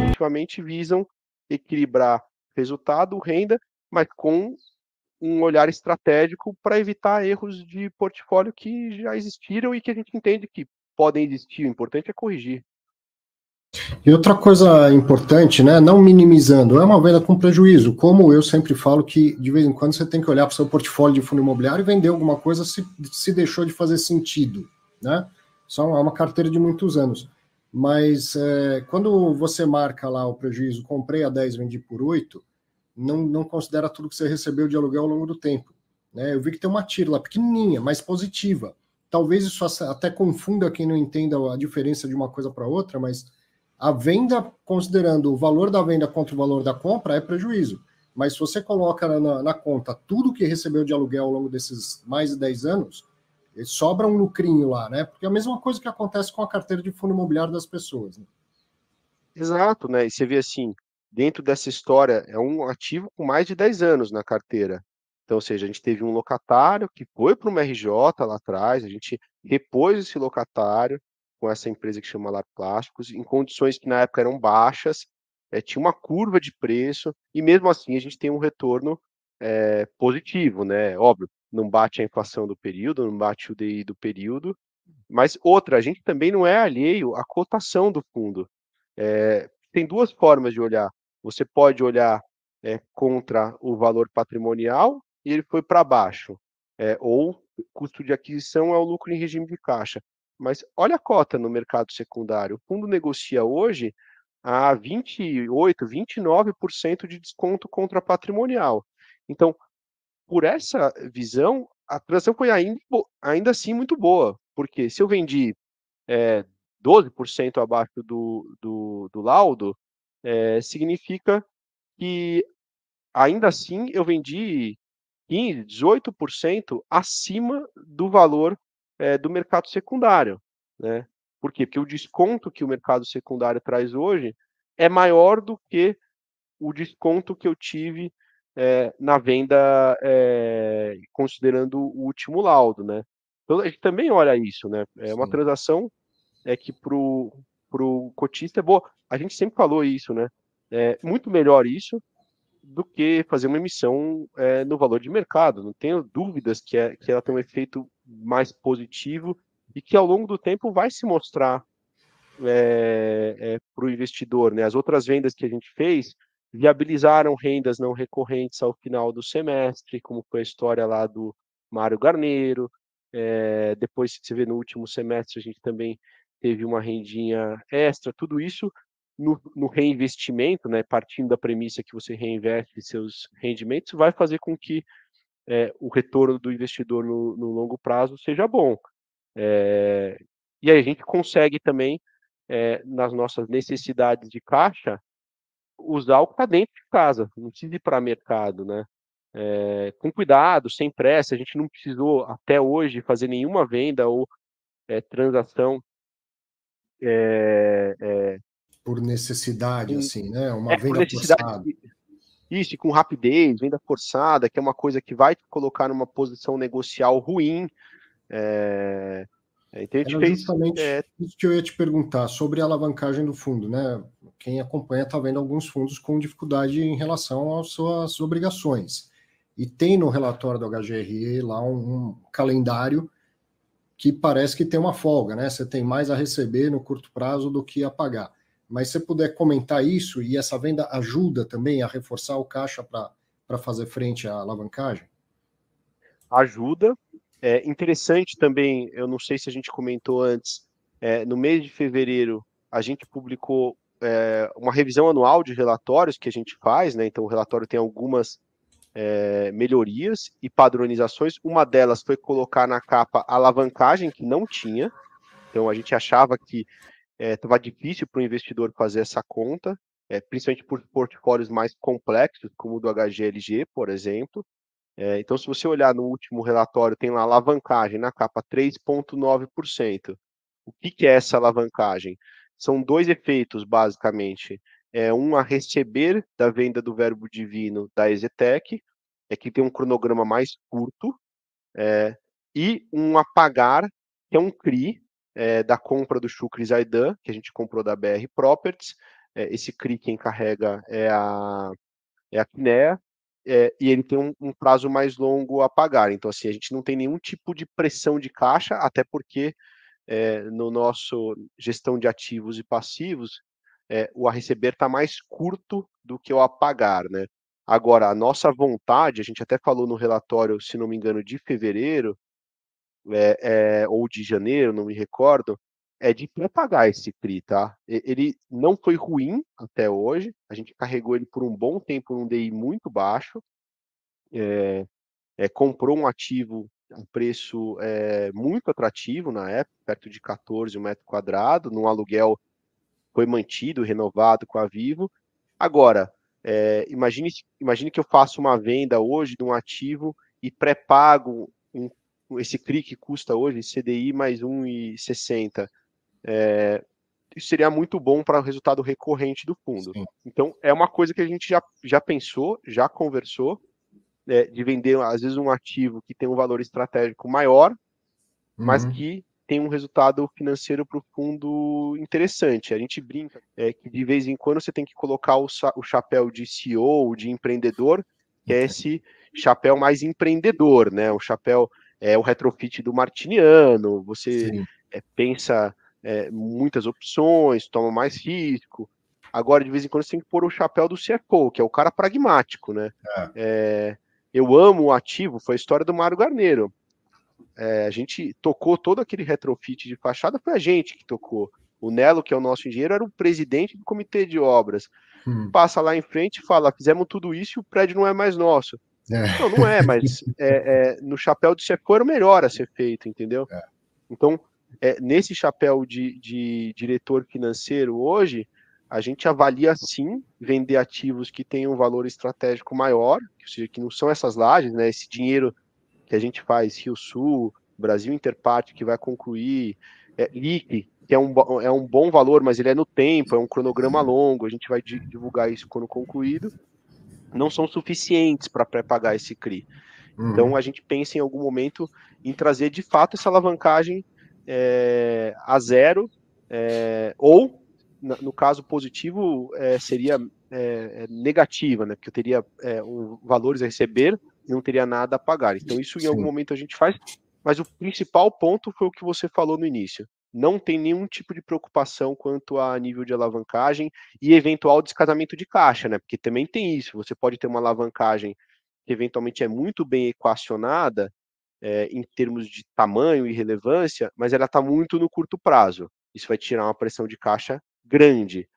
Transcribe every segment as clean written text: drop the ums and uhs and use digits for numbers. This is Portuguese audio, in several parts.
Efetivamente visam equilibrar resultado, renda, mas com um olhar estratégico para evitar erros de portfólio que já existiram e que a gente entende que podem existir. O importante é corrigir. E outra coisa importante, né, não minimizando, é uma venda com prejuízo. Como eu sempre falo que, de vez em quando, você tem que olhar para o seu portfólio de fundo imobiliário e vender alguma coisa se deixou de fazer sentido, né? Só é uma carteira de muitos anos. Mas quando você marca lá o prejuízo, comprei a 10, vendi por 8, não considera tudo que você recebeu de aluguel ao longo do tempo. Né? Eu vi que tem uma tira lá pequenininha, mas positiva. Talvez isso até confunda quem não entenda a diferença de uma coisa para outra, mas a venda, considerando o valor da venda contra o valor da compra, é prejuízo. Mas se você coloca na conta tudo que recebeu de aluguel ao longo desses mais de 10 anos, sobra um lucrinho lá, né? Porque é a mesma coisa que acontece com a carteira de fundo imobiliário das pessoas. Né? Exato, né? E você vê assim, dentro dessa história, é um ativo com mais de 10 anos na carteira. Então, ou seja, a gente teve um locatário que foi para uma RJ lá atrás, a gente repôs esse locatário com essa empresa que chama Lar Plásticos, em condições que na época eram baixas, tinha uma curva de preço, e mesmo assim a gente tem um retorno positivo, né? Óbvio, não bate a inflação do período, não bate o DI do período, mas outra, a gente também não é alheio à cotação do fundo. Tem duas formas de olhar. Você pode olhar contra o valor patrimonial e ele foi para baixo. Ou custo de aquisição é o lucro em regime de caixa. Mas olha a cota no mercado secundário. O fundo negocia hoje a 28%, 29% de desconto contra patrimonial. Então, por essa visão, a transação foi ainda assim muito boa. Porque se eu vendi 12% abaixo do laudo, significa que ainda assim eu vendi 15%, 18% acima do valor do mercado secundário. Né? Por quê? Porque o desconto que o mercado secundário traz hoje é maior do que o desconto que eu tive na venda, considerando o último laudo. Né? Então, a gente também olha isso. Né? É uma Sim. transação que pro cotista é boa. A gente sempre falou isso, né? É muito melhor isso do que fazer uma emissão no valor de mercado. Não tenho dúvidas que ela tem um efeito mais positivo e que ao longo do tempo vai se mostrar para o investidor. Né? As outras vendas que a gente fez viabilizaram rendas não recorrentes ao final do semestre, como foi a história lá do Mário Garneiro. Depois, você vê, no último semestre, a gente também teve uma rendinha extra, tudo isso no reinvestimento, né, partindo da premissa que você reinveste seus rendimentos, vai fazer com que o retorno do investidor no longo prazo seja bom. E aí a gente consegue também, nas nossas necessidades de caixa, usar o que está dentro de casa, não precisa ir para mercado, né? Com cuidado, sem pressa, a gente não precisou até hoje fazer nenhuma venda ou transação Por necessidade, com, assim, né? Uma por venda necessidade, forçada. isso, com rapidez, venda forçada, que é uma coisa que vai te colocar numa posição negocial ruim. Então a gente Era fez. justamente isso que eu ia te perguntar, sobre a alavancagem do fundo, né? Quem acompanha está vendo alguns fundos com dificuldade em relação às suas obrigações. E tem no relatório do HGRE lá um calendário que parece que tem uma folga, né? Você tem mais a receber no curto prazo do que a pagar. Mas se você puder comentar isso, e essa venda ajuda também a reforçar o caixa para fazer frente à alavancagem? Ajuda. É interessante também, eu não sei se a gente comentou antes, no mês de fevereiro a gente publicou uma revisão anual de relatórios que a gente faz, né? Então o relatório tem algumas melhorias e padronizações. Uma delas foi colocar na capa a alavancagem que não tinha. Então a gente achava que estava difícil para o investidor fazer essa conta, principalmente por portfólios mais complexos, como o do HGLG, por exemplo. Então, se você olhar no último relatório, tem lá alavancagem na capa 3,9%. O que é essa alavancagem? São dois efeitos, basicamente. Um a receber da venda do Verbo Divino da Exetec, que tem um cronograma mais curto, e um a pagar, que é um CRI, da compra do Shukri Zaidan, que a gente comprou da BR Properties. Esse CRI quem carrega é a Kinea, e ele tem um prazo mais longo a pagar. Então, assim, a gente não tem nenhum tipo de pressão de caixa, até porque no nosso gestão de ativos e passivos, o a receber está mais curto do que o a pagar, né? Agora, a nossa vontade, a gente até falou no relatório, se não me engano, de fevereiro, ou de janeiro, não me recordo, é de pré-pagar esse CRI, tá? Ele não foi ruim até hoje, a gente carregou ele por um bom tempo num DI muito baixo, comprou um ativo a um preço muito atrativo na época, perto de 14 um metro quadrado, num aluguel foi mantido, renovado com a Vivo. Agora, imagine que eu faço uma venda hoje de um ativo e pré-pago esse CRI que custa hoje CDI mais 1,60. Isso seria muito bom para o resultado recorrente do fundo. Sim. Então, é uma coisa que a gente já pensou, já conversou, de vender, às vezes, um ativo que tem um valor estratégico maior, mas que tem um resultado financeiro para o fundo interessante. A gente brinca que de vez em quando você tem que colocar o chapéu de CEO, de empreendedor, que é esse chapéu mais empreendedor, né? O chapéu o retrofit do Martiniano, você pensa muitas opções, toma mais risco. Agora, de vez em quando, você tem que pôr o chapéu do CFO, que é o cara pragmático, né? Eu amo o ativo, foi a história do Mário Garneiro. A gente tocou todo aquele retrofit de fachada, foi a gente que tocou. O Nelo, que é o nosso engenheiro, era o presidente do comitê de obras. Passa lá em frente e fala, fizemos tudo isso e o prédio não é mais nosso. Não é, mas no chapéu do CFO era o melhor a ser feito, entendeu? Então, nesse chapéu de diretor financeiro hoje, a gente avalia sim vender ativos que tenham um valor estratégico maior, ou seja, que não são essas lajes, né? Esse dinheiro que a gente faz, Rio Sul, Brasil Interparte, que vai concluir, LIC, que é um bom valor, mas ele é no tempo, é um cronograma longo, a gente vai divulgar isso quando concluído, não são suficientes para pré-pagar esse CRI. Então, a gente pensa em algum momento em trazer, de fato, essa alavancagem a zero, ou, no caso positivo, seria negativa, né? Porque eu teria valores a receber e não teria nada a pagar. Então, isso em algum momento a gente faz, mas o principal ponto foi o que você falou no início. Não tem nenhum tipo de preocupação quanto a nível de alavancagem e eventual descasamento de caixa, né? Porque também tem isso. Você pode ter uma alavancagem que eventualmente é muito bem equacionada, em termos de tamanho e relevância, mas ela está muito no curto prazo. Isso vai tirar uma pressão de caixa grande.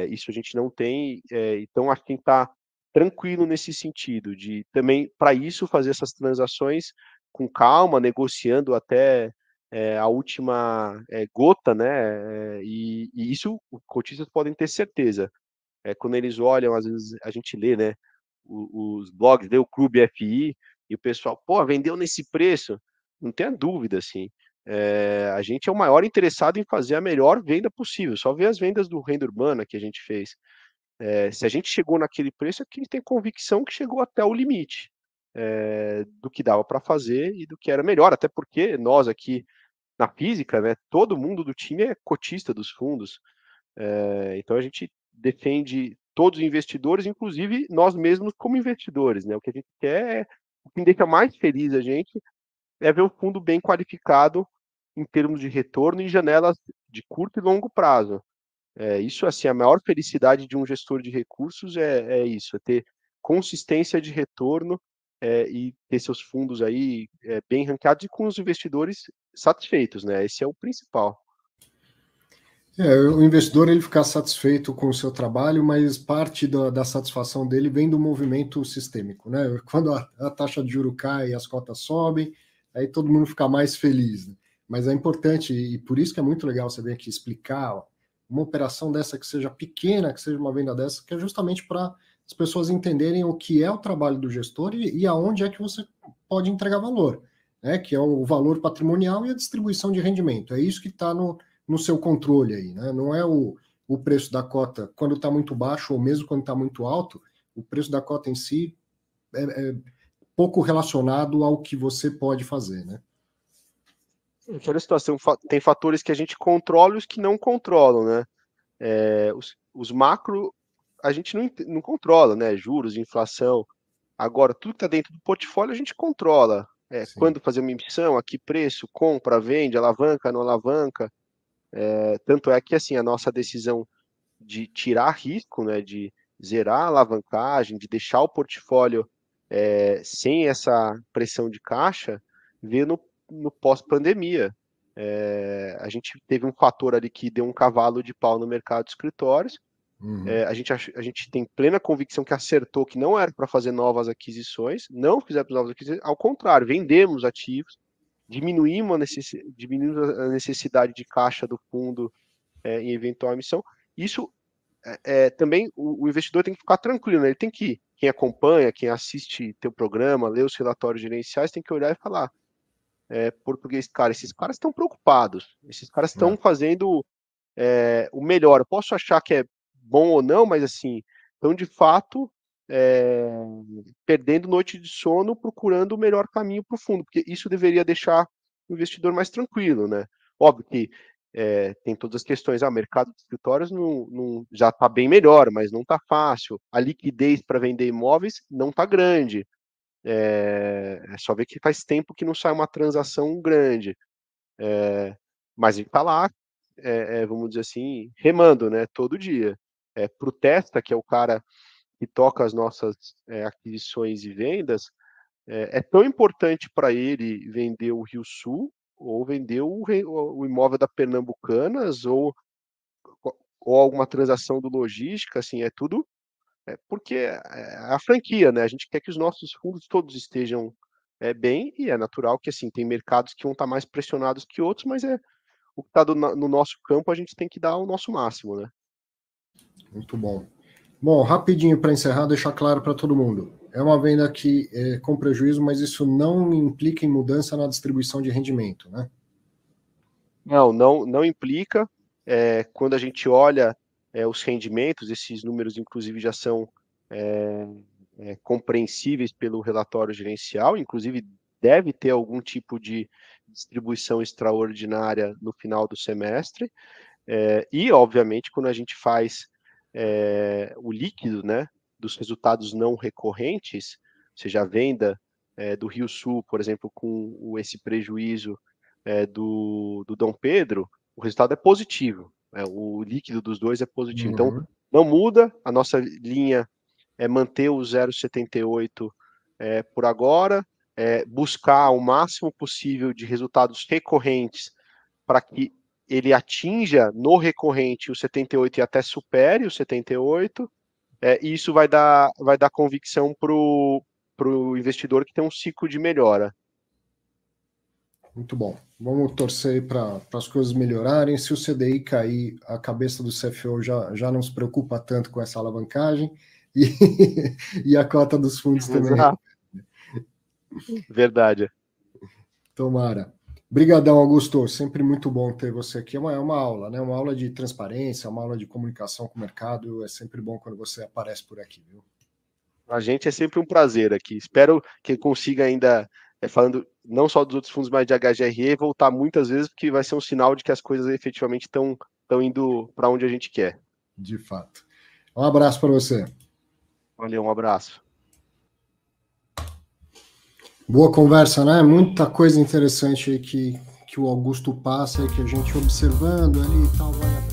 Isso a gente não tem, então acho que tem que estar tranquilo nesse sentido, de também, para isso, fazer essas transações com calma, negociando até a última gota, né? E isso os cotistas podem ter certeza. Quando eles olham, às vezes a gente lê, né? Os blogs, lê o Clube FI, e o pessoal, pô, vendeu nesse preço. Não tenha dúvida, assim. A gente é o maior interessado em fazer a melhor venda possível. Só ver as vendas do Renda Urbana que a gente fez. Se a gente chegou naquele preço, é que a gente tem convicção que chegou até o limite do que dava para fazer e do que era melhor. Até porque nós aqui na física, né, todo mundo do time é cotista dos fundos. Então a gente defende todos os investidores, inclusive nós mesmos como investidores, né? O que a gente quer, o que deixa mais feliz a gente é ver o fundo bem qualificado em termos de retorno em janelas de curto e longo prazo. Isso, assim, a maior felicidade de um gestor de recursos é isso, é ter consistência de retorno e ter seus fundos aí bem ranqueados e com os investidores satisfeitos, né? Esse é o principal. O investidor ele ficar satisfeito com o seu trabalho, mas parte da satisfação dele vem do movimento sistêmico, né? Quando a taxa de juros cai e as cotas sobem, aí todo mundo fica mais feliz, né? Mas é importante, e por isso que é muito legal você vir aqui explicar uma operação dessa que seja pequena, que seja uma venda dessa, que é justamente para as pessoas entenderem o que é o trabalho do gestor e aonde é que você pode entregar valor, né? Que é o valor patrimonial e a distribuição de rendimento. É isso que está no seu controle aí, né? Não é o preço da cota quando está muito baixo ou mesmo quando está muito alto, o preço da cota em si é pouco relacionado ao que você pode fazer, né? Aquela situação, tem fatores que a gente controla e os que não controlam, né? Os macro a gente não controla, né? Juros, inflação. Agora, tudo que está dentro do portfólio a gente controla. Sim. Quando fazer uma emissão, a que preço, compra, vende, alavanca, não alavanca. Tanto é que assim, a nossa decisão de tirar risco, né, de zerar a alavancagem, de deixar o portfólio sem essa pressão de caixa, veio no pós-pandemia. A gente teve um fator ali que deu um cavalo de pau no mercado de escritórios. A gente tem plena convicção que acertou, que não era para fazer novas aquisições, não fizemos novas aquisições, ao contrário, vendemos ativos, diminuímos a necessidade de caixa do fundo em eventual emissão. Isso também o investidor tem que ficar tranquilo, né? Ele tem que, quem acompanha, quem assiste teu programa, lê os relatórios gerenciais, tem que olhar e falar, português, cara, esses caras estão preocupados, esses caras estão fazendo o melhor. Eu posso achar que é bom ou não, mas assim, estão de fato perdendo noite de sono procurando o melhor caminho para o fundo, porque isso deveria deixar o investidor mais tranquilo, né? Óbvio que tem todas as questões, o mercado de escritórios já está bem melhor, mas não está fácil. A liquidez para vender imóveis não está grande. Só ver que faz tempo que não sai uma transação grande. Mas ele está lá, vamos dizer assim, remando, né, todo dia. Para o Testa, que é o cara que toca as nossas aquisições e vendas, é tão importante para ele vender o Rio Sul, ou vender o imóvel da Pernambucanas, ou alguma transação do logística, assim, é tudo porque é a franquia, né? A gente quer que os nossos fundos todos estejam bem, e é natural que assim, tem mercados que vão estar mais pressionados que outros, mas o que está no nosso campo, a gente tem que dar o nosso máximo, né? Muito bom. Bom, rapidinho para encerrar, deixar claro para todo mundo. É uma venda que com prejuízo, mas isso não implica em mudança na distribuição de rendimento, né? Não implica. Quando a gente olha os rendimentos, esses números, inclusive, já são compreensíveis pelo relatório gerencial, inclusive deve ter algum tipo de distribuição extraordinária no final do semestre. E, obviamente, quando a gente faz o líquido, né, dos resultados não recorrentes, ou seja, a venda do Rio Sul, por exemplo, com esse prejuízo do Dom Pedro, o resultado é positivo. O líquido dos dois é positivo. Então, não muda, a nossa linha é manter o 0,78 por agora, buscar o máximo possível de resultados recorrentes para que ele atinja no recorrente o 78 e até supere o 78, e isso vai dar convicção para o investidor que tem um ciclo de melhora. Muito bom. Vamos torcer para as coisas melhorarem. Se o CDI cair, a cabeça do CFO já não se preocupa tanto com essa alavancagem e a cota dos fundos também. Exato. Verdade. Tomara. Brigadão, Augusto. Sempre muito bom ter você aqui. É uma aula, né? Uma aula de transparência, uma aula de comunicação com o mercado. É sempre bom quando você aparece por aqui, viu? A gente é sempre um prazer aqui. Espero que consiga ainda, falando não só dos outros fundos, mas de HGRE, voltar muitas vezes, porque vai ser um sinal de que as coisas efetivamente estão indo para onde a gente quer. De fato. Um abraço para você. Valeu, um abraço. Boa conversa, né? Muita coisa interessante aí que o Augusto passa e que a gente observando ali e tal vai aprender.